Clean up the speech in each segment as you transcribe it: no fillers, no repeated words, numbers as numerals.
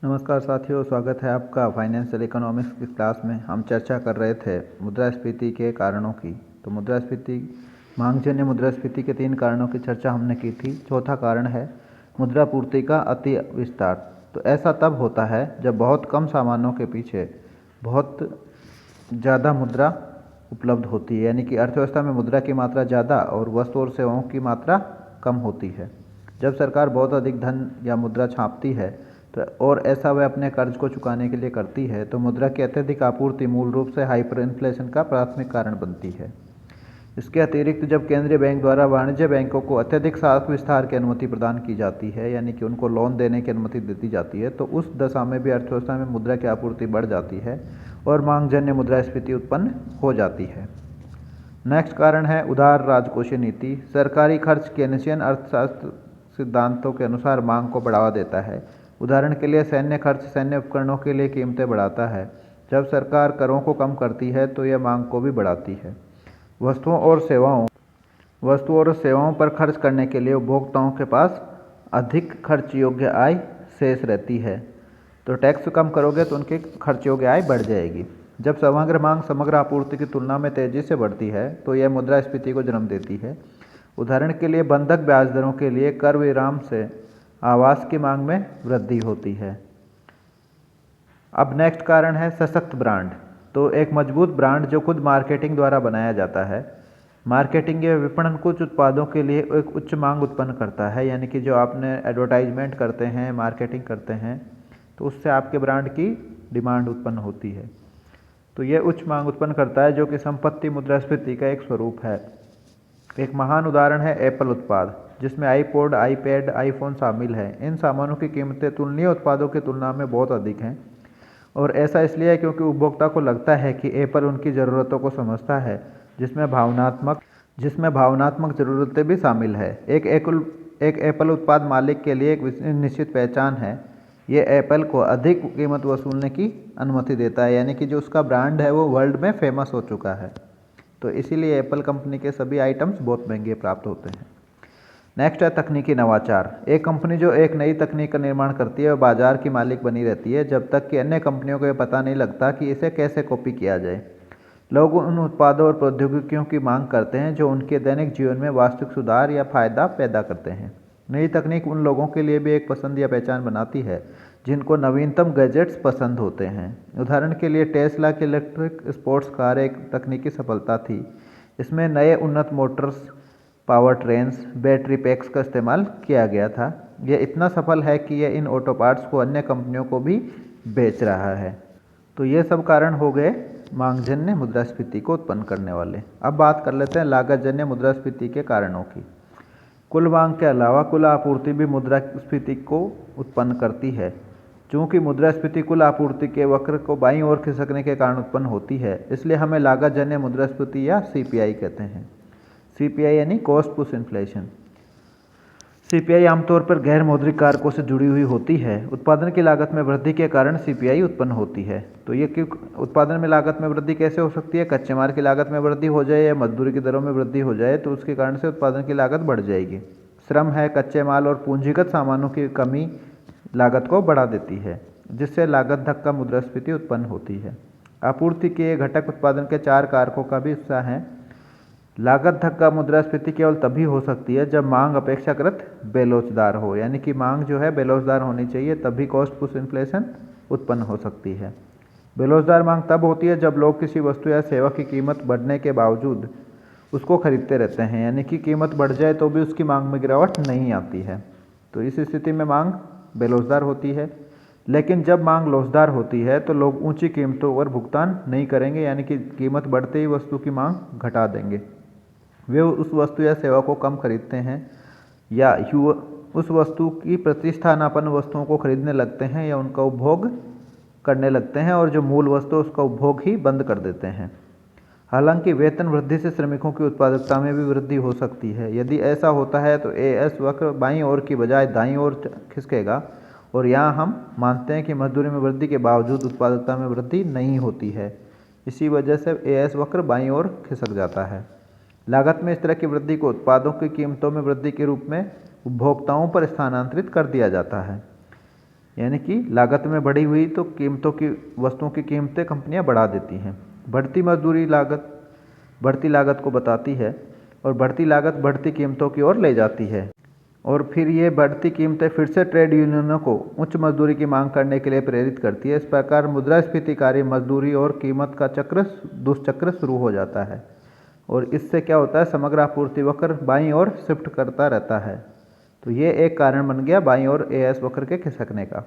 नमस्कार साथियों, स्वागत है आपका फाइनेंशियल इकोनॉमिक्स की क्लास में। हम चर्चा कर रहे थे मुद्रास्फीति के कारणों की। तो मुद्रास्फीति मांगजन्य मुद्रास्फीति के 3 कारणों की चर्चा हमने की थी। चौथा कारण है मुद्रापूर्ति का अति विस्तार। तो ऐसा तब होता है जब बहुत कम सामानों के पीछे बहुत ज़्यादा मुद्रा उपलब्ध होती है, यानी कि अर्थव्यवस्था में मुद्रा की मात्रा ज़्यादा और वस्तु और सेवाओं की मात्रा कम होती है। जब सरकार बहुत अधिक धन या मुद्रा छापती है और ऐसा वह अपने कर्ज को चुकाने के लिए करती है, तो मुद्रा की अत्यधिक आपूर्ति मूल रूप से हाइपर इन्फ्लेशन का प्राथमिक कारण बनती है। इसके अतिरिक्त जब केंद्रीय बैंक द्वारा वाणिज्य बैंकों को अत्यधिक साख विस्तार की अनुमति प्रदान की जाती है, यानी कि उनको लोन देने की अनुमति देती जाती है, तो उस दशा में भी अर्थव्यवस्था में मुद्रा की आपूर्ति बढ़ जाती है और मांगजन्य मुद्रास्फीति उत्पन्न हो जाती है। नेक्स्ट कारण है उदार राजकोषीय नीति। सरकारी खर्च केनेशियन अर्थशास्त्र सिद्धांतों के अनुसार मांग को बढ़ावा देता है। उदाहरण के लिए सैन्य खर्च सैन्य उपकरणों के लिए कीमतें बढ़ाता है। जब सरकार करों को कम करती है तो यह मांग को भी बढ़ाती है। वस्तुओं और सेवाओं पर खर्च करने के लिए उपभोक्ताओं के पास अधिक खर्च योग्य आय शेष रहती है। तो टैक्स कम करोगे तो उनकी खर्च योग्य आय बढ़ जाएगी। जब समग्र मांग समग्र आपूर्ति की तुलना में तेजी से बढ़ती है तो यह मुद्रास्फीति को जन्म देती है। उदाहरण के लिए बंधक ब्याज दरों के लिए कर विराम से आवास की मांग में वृद्धि होती है। अब नेक्स्ट कारण है सशक्त ब्रांड। तो एक मजबूत ब्रांड जो खुद मार्केटिंग द्वारा बनाया जाता है। मार्केटिंग या विपणन कुछ उत्पादों के लिए एक उच्च मांग उत्पन्न करता है, यानी कि जो आपने एडवर्टाइजमेंट करते हैं, मार्केटिंग करते हैं, तो उससे आपके ब्रांड की डिमांड उत्पन्न होती है। तो यह उच्च मांग उत्पन्न करता है, जो कि संपत्ति मुद्रास्फीति का एक स्वरूप है। एक महान उदाहरण है एप्पल उत्पाद, जिसमें आईपॉड, आईपैड, आईफोन शामिल है। इन सामानों की कीमतें तुलनीय उत्पादों की तुलना में बहुत अधिक हैं, और ऐसा इसलिए है क्योंकि उपभोक्ता को लगता है कि एप्पल उनकी ज़रूरतों को समझता है, जिसमें भावनात्मक ज़रूरतें भी शामिल है। एक एप्पल उत्पाद मालिक के लिए एक निश्चित पहचान है। ये एप्पल को अधिक कीमत वसूलने की अनुमति देता है, यानी कि जो उसका ब्रांड है वो वर्ल्ड में फेमस हो चुका है। तो इसीलिए एप्पल कंपनी के सभी आइटम्स बहुत महंगे प्राप्त होते हैं। नेक्स्ट है तकनीकी नवाचार। एक कंपनी जो एक नई तकनीक का निर्माण करती है वह बाजार की मालिक बनी रहती है, जब तक कि अन्य कंपनियों को यह पता नहीं लगता कि इसे कैसे कॉपी किया जाए। लोग उन उत्पादों और प्रौद्योगिकियों की मांग करते हैं जो उनके दैनिक जीवन में वास्तविक सुधार या फायदा पैदा करते हैं। नई तकनीक उन लोगों के लिए भी एक पसंद या पहचान बनाती है जिनको नवीनतम गैजेट्स पसंद होते हैं। उदाहरण के लिए टेस्ला की इलेक्ट्रिक स्पोर्ट्स कार एक तकनीकी सफलता थी। इसमें नए उन्नत Motors, power trains, battery PACS का इस्तेमाल किया गया था। यह इतना सफल है कि यह इन ऑटो पार्ट्स को अन्य कंपनियों को भी बेच रहा है। तो ये सब कारण हो गए मांगजन्य मुद्रास्फीति को उत्पन्न करने वाले। अब बात कर लेते हैं लागतजन्य मुद्रास्फीति के कारणों की। कुल मांग के अलावा कुल आपूर्ति भी मुद्रास्फीति को उत्पन्न करती है। चूँकि मुद्रास्फीति कुल आपूर्ति के वक्र को बाईं ओर खिसकने के कारण उत्पन्न होती है, इसलिए हमें लागतजन्य मुद्रास्फीति या सीपीआई कहते हैं। सीपीआई यानी कॉस्ट पुश इन्फ्लेशन। सीपीआई आमतौर पर गैर मौद्रिक कारकों से जुड़ी हुई होती है। उत्पादन की लागत में वृद्धि के कारण सीपीआई उत्पन्न होती है। तो ये क्यों उत्पादन में लागत में वृद्धि कैसे हो सकती है? कच्चे माल की लागत में वृद्धि हो जाए या मजदूरी की दरों में वृद्धि हो जाए तो उसके कारण से उत्पादन की लागत बढ़ जाएगी। श्रम है, कच्चे माल और पूंजीगत सामानों की कमी लागत को बढ़ा देती है, जिससे लागत धक्का मुद्रास्फीति उत्पन्न होती है। आपूर्ति के घटक उत्पादन के 4 कारकों का भी हिस्सा है। लागत धक्का मुद्रास्फीति केवल तभी हो सकती है जब मांग अपेक्षाकृत बेलोचदार हो, यानी कि मांग जो है बेलोचदार होनी चाहिए, तभी कॉस्ट पुश इन्फ्लेशन उत्पन्न हो सकती है। बेलोचदार मांग तब होती है जब लोग किसी वस्तु या सेवा की कीमत बढ़ने के बावजूद उसको खरीदते रहते हैं, यानी कि कीमत बढ़ जाए तो भी उसकी मांग में गिरावट नहीं आती है। तो इस स्थिति में मांग बेलोचदार होती है। लेकिन जब मांग लोचदार होती है तो लोग ऊंची कीमतों पर भुगतान नहीं करेंगे, यानी कि कीमत बढ़ते ही वस्तु की मांग घटा देंगे। वे उस वस्तु या सेवा को कम खरीदते हैं या उस वस्तु की प्रतिस्थापन वस्तुओं को खरीदने लगते हैं या उनका उपभोग करने लगते हैं, और जो मूल वस्तु उसका उपभोग ही बंद कर देते हैं। हालांकि वेतन वृद्धि से श्रमिकों की उत्पादकता में भी वृद्धि हो सकती है। यदि ऐसा होता है तो एएस वक्र बाईं ओर की बजाय दाईं ओर खिसकेगा, और यहाँ हम मानते हैं कि मजदूरी में वृद्धि के बावजूद उत्पादकता में वृद्धि नहीं होती है। इसी वजह से एएस वक्र बाईं ओर खिसक जाता है। लागत में इस तरह की वृद्धि को उत्पादों की कीमतों में वृद्धि के रूप में उपभोक्ताओं पर स्थानांतरित कर दिया जाता है। यानी कि लागत में बढ़ी हुई तो कीमतों की वस्तुओं की कीमतें कंपनियां बढ़ा देती हैं। बढ़ती लागत को बताती है और बढ़ती लागत बढ़ती कीमतों की ओर ले जाती है और फिर ये बढ़ती कीमतें फिर से ट्रेड यूनियनों को उच्च मजदूरी की मांग करने के लिए प्रेरित करती है। इस प्रकार मुद्रास्फीतिकारी मजदूरी और कीमत का दुष्चक्र शुरू हो जाता है और इससे क्या होता है, समग्र आपूर्ति वक्र बाईं ओर शिफ्ट करता रहता है। तो ये एक कारण बन गया बाईं ओर एएस वक्र के खिसकने का।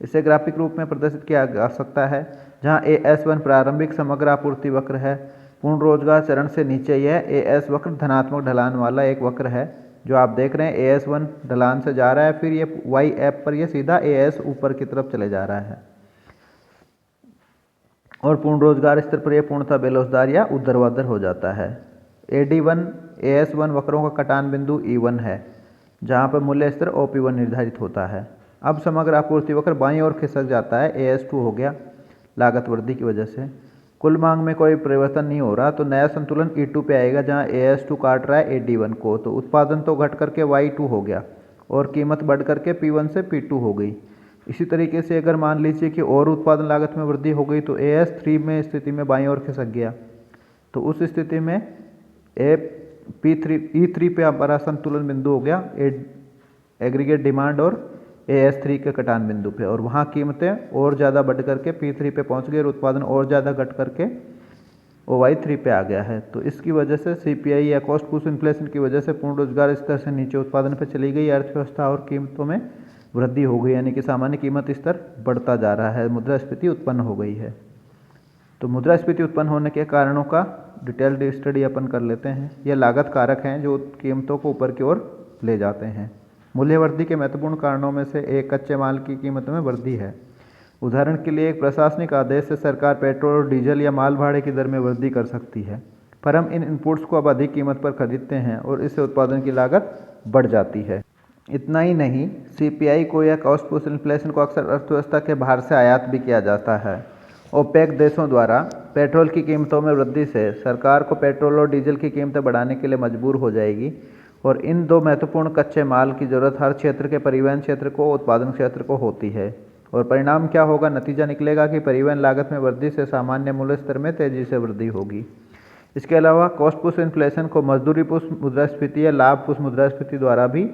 इसे ग्राफिक रूप में प्रदर्शित किया जा सकता है, जहाँ AS1 प्रारंभिक समग्र आपूर्ति वक्र है। पूर्ण रोजगार चरण से नीचे यह AS वक्र धनात्मक ढलान वाला एक वक्र है जो आप देख रहे हैं। AS1 ढलान से जा रहा है, फिर ये Y ऐप पर ये सीधा AS ऊपर की तरफ चले जा रहा है और पूर्ण रोजगार स्तर पर यह पूर्णतः बेरोजगार या ऊर्ध्वाधर हो जाता है। AD1 AS1 वक्रों का कटान बिंदु E1 है, जहाँ पर मूल्य स्तर OP1 निर्धारित होता है। अब समग्र आपूर्ति वक्र बाईं ओर खिसक जाता है, AS2 हो गया लागत वृद्धि की वजह से। कुल मांग में कोई परिवर्तन नहीं हो रहा तो नया संतुलन E2 पे आएगा, जहाँ AS2 काट रहा है AD1 को। तो उत्पादन तो घट करके Y2 हो गया और कीमत बढ़ करके P1 से P2 हो गई। इसी तरीके से अगर मान लीजिए कि और उत्पादन लागत में वृद्धि हो गई तो AS3 में स्थिति में बाईं ओर खिसक गया। तो उस स्थिति में E3 पे हमारा संतुलन बिंदु हो गया एग्रीगेट डिमांड और AS3 के कटान बिंदु पे, और वहाँ कीमतें और ज़्यादा बढ़ करके P3 पे पहुँच गई और उत्पादन और ज़्यादा घट करके OY3 पे आ गया है। तो इसकी वजह से CPI या कॉस्ट पुश इन्फ्लेशन की वजह से पूर्ण रोजगार स्तर से नीचे उत्पादन पे चली गई अर्थव्यवस्था और कीमतों में वृद्धि हो गई, यानी कि सामान्य कीमत स्तर बढ़ता जा रहा है, मुद्रास्फीति उत्पन्न हो गई है। तो मुद्रास्फीति उत्पन्न होने के कारणों का डिटेल्ड स्टडी अपन कर लेते हैं। यह लागत कारक हैं जो कीमतों को ऊपर की ओर ले जाते हैं। मूल्य वृद्धि के महत्वपूर्ण कारणों में से एक कच्चे माल की कीमत में वृद्धि है। उदाहरण के लिए एक प्रशासनिक आदेश से सरकार पेट्रोल और डीजल या माल भाड़े की दर में वृद्धि कर सकती है, पर हम इन इनपुट्स को अब अधिक कीमत पर खरीदते हैं और इससे उत्पादन की लागत बढ़ जाती है। इतना ही नहीं, CPI को या कॉस्ट पुश इन्फ्लेशन को अक्सर अर्थव्यवस्था के बाहर से आयात भी किया जाता है। ओपेक देशों द्वारा पेट्रोल की कीमतों में वृद्धि से सरकार को पेट्रोल और डीजल की कीमतें बढ़ाने के लिए मजबूर हो जाएगी और इन दो महत्वपूर्ण कच्चे माल की जरूरत हर क्षेत्र के परिवहन क्षेत्र को, उत्पादन क्षेत्र को होती है। और परिणाम क्या होगा, नतीजा निकलेगा कि परिवहन लागत में वृद्धि से सामान्य मूल्य स्तर में तेजी से वृद्धि होगी। इसके अलावा कॉस्ट पुश इन्फ्लेशन को मजदूरी पुश मुद्रास्फीति या लाभ पुश मुद्रास्फीति द्वारा भी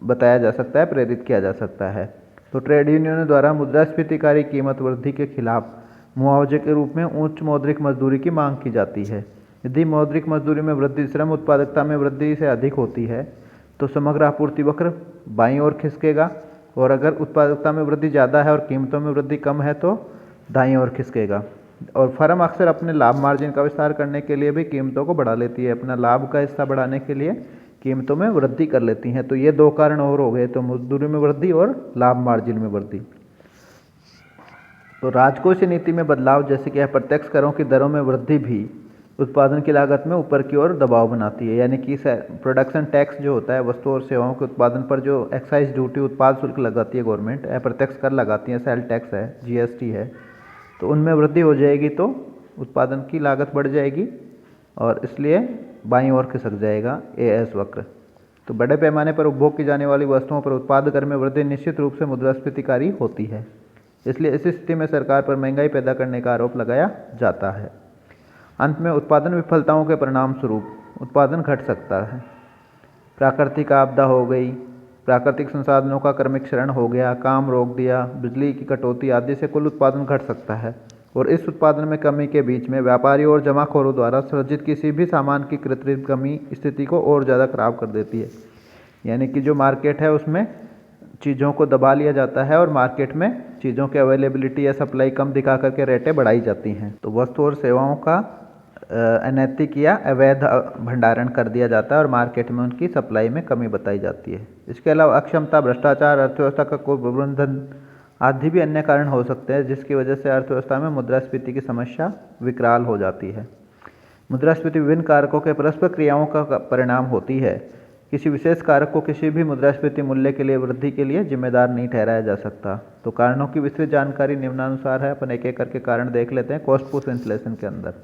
बताया जा सकता है, प्रेरित किया जा सकता है। तो ट्रेड यूनियनों द्वारा मुद्रास्फीतिकारी कीमत वृद्धि के खिलाफ मुआवजे के रूप में उच्च मौद्रिक मजदूरी की मांग की जाती है। यदि मौद्रिक मजदूरी में वृद्धि श्रम उत्पादकता में वृद्धि से अधिक होती है तो समग्र आपूर्ति वक्र बाईं ओर खिसकेगा, और अगर उत्पादकता में वृद्धि ज़्यादा है और कीमतों में वृद्धि कम है तो दाईं ओर खिसकेगा। और फर्म अक्सर अपने लाभ मार्जिन का विस्तार करने के लिए भी कीमतों को बढ़ा लेती है, अपना लाभ का हिस्सा बढ़ाने के लिए कीमतों में वृद्धि कर लेती हैं। तो ये दो कारण और हो गए, तो मजदूरी में वृद्धि और लाभ मार्जिन में वृद्धि। तो राजकोषीय नीति में बदलाव जैसे कि अप्रत्यक्ष करों की दरों में वृद्धि भी उत्पादन की लागत में ऊपर की ओर दबाव बनाती है, यानी कि प्रोडक्शन टैक्स जो होता है, वस्तु और सेवाओं के उत्पादन पर जो एक्साइज ड्यूटी उत्पाद शुल्क लगाती है गवर्नमेंट, अप्रत्यक्ष कर लगाती है, सेल टैक्स है, GST है, तो उनमें वृद्धि हो जाएगी तो उत्पादन की लागत बढ़ जाएगी और इसलिए बाईं ओर खिसक जाएगा AS वक्र। तो बड़े पैमाने पर उपभोग की जाने वाली वस्तुओं पर उत्पाद कर में वृद्धि निश्चित रूप से मुद्रास्फीतिकारी होती है, इसलिए इस स्थिति में सरकार पर महंगाई पैदा करने का आरोप लगाया जाता है। अंत में उत्पादन विफलताओं के परिणाम स्वरूप उत्पादन घट सकता है। प्राकृतिक आपदा हो गई, प्राकृतिक संसाधनों का क्रमिक क्षरण हो गया, काम रोक दिया, बिजली की कटौती आदि से कुल उत्पादन घट सकता है और इस उत्पादन में कमी के बीच में व्यापारियों और जमाखोरों द्वारा सृजित किसी भी सामान की कृत्रिम कमी स्थिति को और ज़्यादा खराब कर देती है। यानी कि जो मार्केट है उसमें चीज़ों को दबा लिया जाता है और मार्केट में चीज़ों की अवेलेबिलिटी या सप्लाई कम दिखा करके रेटें बढ़ाई जाती हैं। तो वस्तु और सेवाओं का अनैतिक या अवैध भंडारण कर दिया जाता है और मार्केट में उनकी सप्लाई में कमी बताई जाती है। इसके अलावा अक्षमता, भ्रष्टाचार, अर्थव्यवस्था का कुप्रबंधन आदि भी अन्य कारण हो सकते हैं, जिसकी वजह से अर्थव्यवस्था में मुद्रास्फीति की समस्या विकराल हो जाती है। मुद्रास्फीति विभिन्न कारकों के परस्पर क्रियाओं का परिणाम होती है। किसी विशेष कारक को किसी भी मुद्रास्फीति मूल्य के लिए वृद्धि के लिए जिम्मेदार नहीं ठहराया जा सकता। तो कारणों की विस्तृत जानकारी निम्नानुसार है, अपन एक एक करके कारण देख लेते हैं कॉस्ट पुश इन्फ्लेशन के अंदर।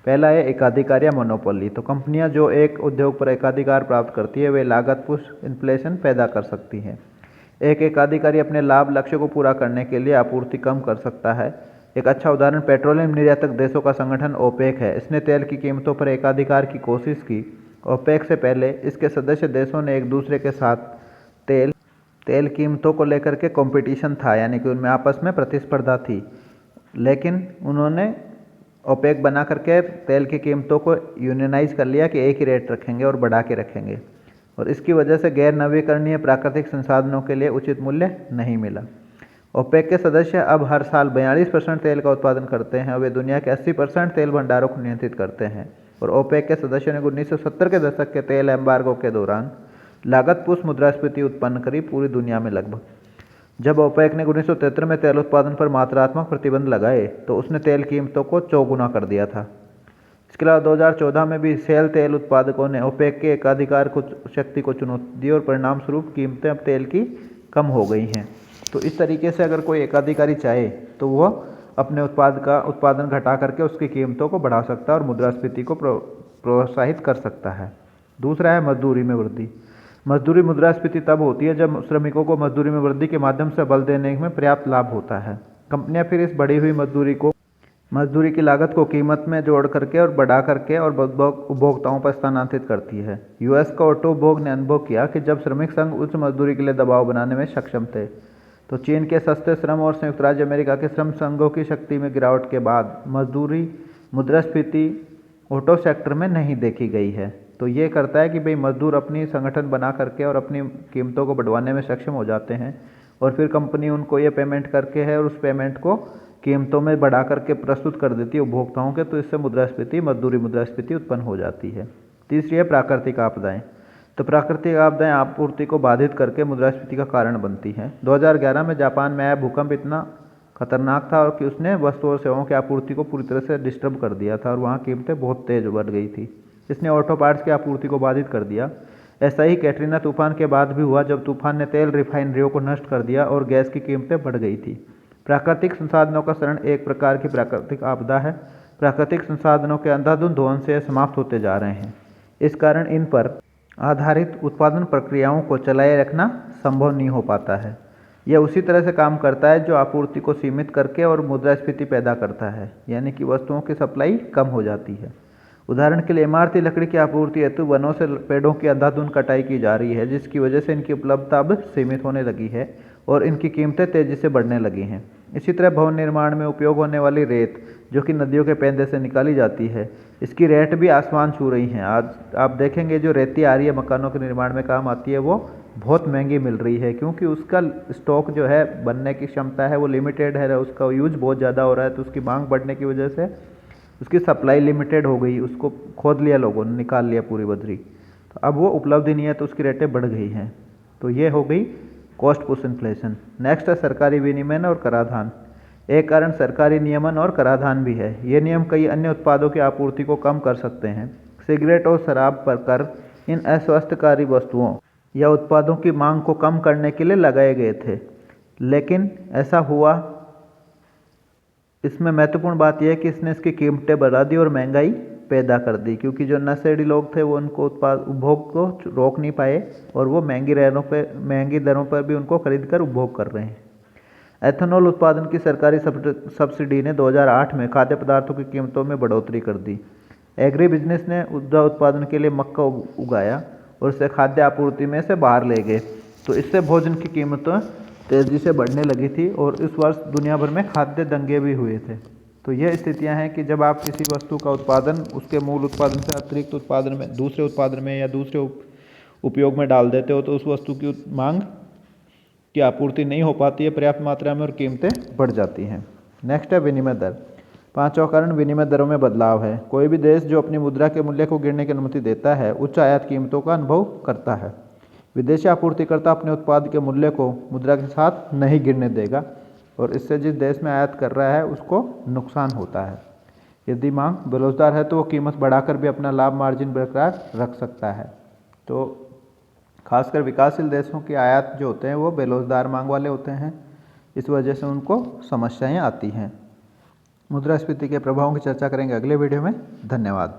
पहला है एकाधिकार या मोनोपोली। तो कंपनियां जो एक उद्योग पर एकाधिकार प्राप्त करती है वे लागत पुश इन्फ्लेशन पैदा कर सकती हैं। एक एकाधिकारी अपने लाभ लक्ष्य को पूरा करने के लिए आपूर्ति कम कर सकता है। एक अच्छा उदाहरण पेट्रोलियम निर्यातक देशों का संगठन ओपेक है। इसने तेल की कीमतों पर एकाधिकार की कोशिश की। ओपेक से पहले इसके सदस्य देशों ने एक दूसरे के साथ तेल कीमतों को लेकर के कंपटीशन था, यानी कि उनमें आपस में प्रतिस्पर्धा थी। लेकिन उन्होंने ओपेक बना करके तेल की कीमतों को यूनियनाइज कर लिया कि एक ही रेट रखेंगे और बढ़ा के रखेंगे, और इसकी वजह से गैर नवीकरणीय प्राकृतिक संसाधनों के लिए उचित मूल्य नहीं मिला। ओपेक के सदस्य अब हर साल 42% तेल का उत्पादन करते हैं और वे दुनिया के 80% तेल भंडारों को नियंत्रित करते हैं। और ओपेक के सदस्यों ने 1970 के दशक के तेल एम्बार्गो के दौरान लागत-पुष्ट मुद्रास्फीति उत्पन्न करी पूरी दुनिया में लगभग। जब ओपेक ने 1973 में तेल उत्पादन पर मात्रात्मक प्रतिबंध लगाए तो उसने तेल कीमतों को चौगुना कर दिया था। इसके अलावा 2014 में भी शेल तेल उत्पादकों ने ओपेक के एकाधिकार को शक्ति को चुनौती दी और परिणाम स्वरूप कीमतें अब तेल की कम हो गई हैं। तो इस तरीके से अगर कोई एकाधिकारी चाहे तो वह अपने उत्पाद का उत्पादन घटा करके उसकी कीमतों को बढ़ा सकता है और मुद्रास्फीति को प्रोत्साहित कर सकता है। दूसरा है मजदूरी में वृद्धि। मजदूरी मुद्रास्फीति तब होती है जब श्रमिकों को मजदूरी में वृद्धि के माध्यम से बल देने में पर्याप्त लाभ होता है। कंपनियां फिर इस बढ़ी हुई मजदूरी की लागत को कीमत में जोड़ करके और बढ़ा करके और उपभोक्ताओं पर स्थानांतरित करती है। यूएस का ऑटो उद्योग ने अनुभव किया कि जब श्रमिक संघ उच्च मजदूरी के लिए दबाव बनाने में सक्षम थे, तो चीन के सस्ते श्रम और संयुक्त राज्य अमेरिका के श्रम संघों की शक्ति में गिरावट के बाद मजदूरी मुद्रास्फीति ऑटो सेक्टर में नहीं देखी गई है। तो ये करता है कि भाई मजदूर अपनी संगठन बना करके और अपनी कीमतों को बढ़वाने में सक्षम हो जाते हैं और फिर कंपनी उनको ये पेमेंट करके है और उस पेमेंट को कीमतों में बढ़ा करके प्रस्तुत कर देती है उपभोक्ताओं के, तो इससे मजदूरी मुद्रास्फीति उत्पन्न हो जाती है। तीसरी है प्राकृतिक आपदाएं। तो प्राकृतिक आपदाएं आपूर्ति को बाधित करके मुद्रास्फीति का कारण बनती हैं। 2011 में जापान में आया भूकंप इतना खतरनाक था और कि उसने वस्तु और सेवाओं की आपूर्ति को पूरी तरह से डिस्टर्ब कर दिया था और वहाँ कीमतें बहुत तेज बढ़ गई थी। इसने ऑटो पार्ट्स की आपूर्ति को बाधित कर दिया। ऐसा ही कैटरीना तूफान के बाद भी हुआ, जब तूफान ने तेल रिफाइनरियों को नष्ट कर दिया और गैस की कीमतें बढ़ गई थी। प्राकृतिक संसाधनों का क्षरण एक प्रकार की प्राकृतिक आपदा है। प्राकृतिक संसाधनों के अंधाधुंध दोहन से समाप्त होते जा रहे हैं। इस कारण इन पर आधारित उत्पादन प्रक्रियाओं को चलाए रखना संभव नहीं हो पाता है। यह उसी तरह से काम करता है जो आपूर्ति को सीमित करके और मुद्रास्फीति पैदा करता है, यानी कि वस्तुओं की सप्लाई कम हो जाती है। उदाहरण के लिए इमारती लकड़ी की आपूर्ति हेतु वनों से पेड़ों की अंधाधुंध कटाई की जा रही है, जिसकी वजह से इनकी उपलब्धता अब सीमित होने लगी है और इनकी कीमतें तेजी से बढ़ने लगी हैं। इसी तरह भवन निर्माण में उपयोग होने वाली रेत, जो कि नदियों के पेंदे से निकाली जाती है, इसकी रेट भी आसमान छू रही हैं। आज आप देखेंगे जो रेती आ रही है मकानों के निर्माण में काम आती है, वो बहुत महंगी मिल रही है, क्योंकि उसका स्टॉक जो है बनने की क्षमता है वो लिमिटेड है, उसका यूज बहुत ज़्यादा हो रहा है। तो उसकी मांग बढ़ने की वजह से उसकी सप्लाई लिमिटेड हो गई, उसको खोद लिया लोगों ने, निकाल लिया पूरी बजरी, तो अब वो उपलब्ध ही नहीं है, तो उसकी रेटें बढ़ गई हैं। तो ये हो गई कॉस्ट पुश इन्फ्लेशन। नेक्स्ट है सरकारी विनियमन और कराधान। एक कारण सरकारी नियमन और कराधान भी है। ये नियम कई अन्य उत्पादों की आपूर्ति को कम कर सकते हैं। सिगरेट और शराब पर कर इन अस्वास्थ्यकारी वस्तुओं या उत्पादों की मांग को कम करने के लिए लगाए गए थे, लेकिन ऐसा हुआ, इसमें महत्वपूर्ण बात यह है कि इसने इसकी कीमतें बढ़ा दी और महंगाई पैदा कर दी, क्योंकि जो नशेड़ी लोग थे वो उनको उपभोग को रोक नहीं पाए और वो महंगी दरों पर भी उनको खरीद कर उपभोग कर रहे हैं। एथेनॉल उत्पादन की सरकारी सब्सिडी ने 2008 में खाद्य पदार्थों की कीमतों में बढ़ोतरी कर दी। एग्री बिजनेस ने दुग्ध उत्पादन के लिए मक्का उगाया और इसे खाद्य आपूर्ति में से बाहर ले गए, तो इससे भोजन की कीमतें तेज़ी से बढ़ने लगी थी और इस वर्ष दुनिया भर में खाद्य दंगे भी हुए थे। तो यह स्थितियां हैं कि जब आप किसी वस्तु का उत्पादन उसके मूल उत्पादन से अतिरिक्त उत्पादन में, दूसरे उत्पादन में या दूसरे उपयोग में डाल देते हो, तो उस वस्तु की मांग की आपूर्ति नहीं हो पाती है पर्याप्त मात्रा में और कीमतें बढ़ जाती हैं। नेक्स्ट है विनिमय दर। पांचवा कारण विनिमय दरों में बदलाव है। कोई भी देश जो अपनी मुद्रा के मूल्य को गिरने की अनुमति देता है, उच्च आयात कीमतों का अनुभव करता है। विदेशी आपूर्तिकर्ता अपने उत्पाद के मूल्य को मुद्रा के साथ नहीं गिरने देगा और इससे जिस देश में आयात कर रहा है उसको नुकसान होता है। यदि मांग बेरोजगार है तो वो कीमत बढ़ाकर भी अपना लाभ मार्जिन बरकरार रख सकता है। तो खासकर विकासशील देशों के आयात जो होते हैं वो बेरोजगार मांग वाले होते हैं, इस वजह से उनको समस्याएं आती हैं। मुद्रास्फीति के प्रभावों की चर्चा करेंगे अगले वीडियो में। धन्यवाद।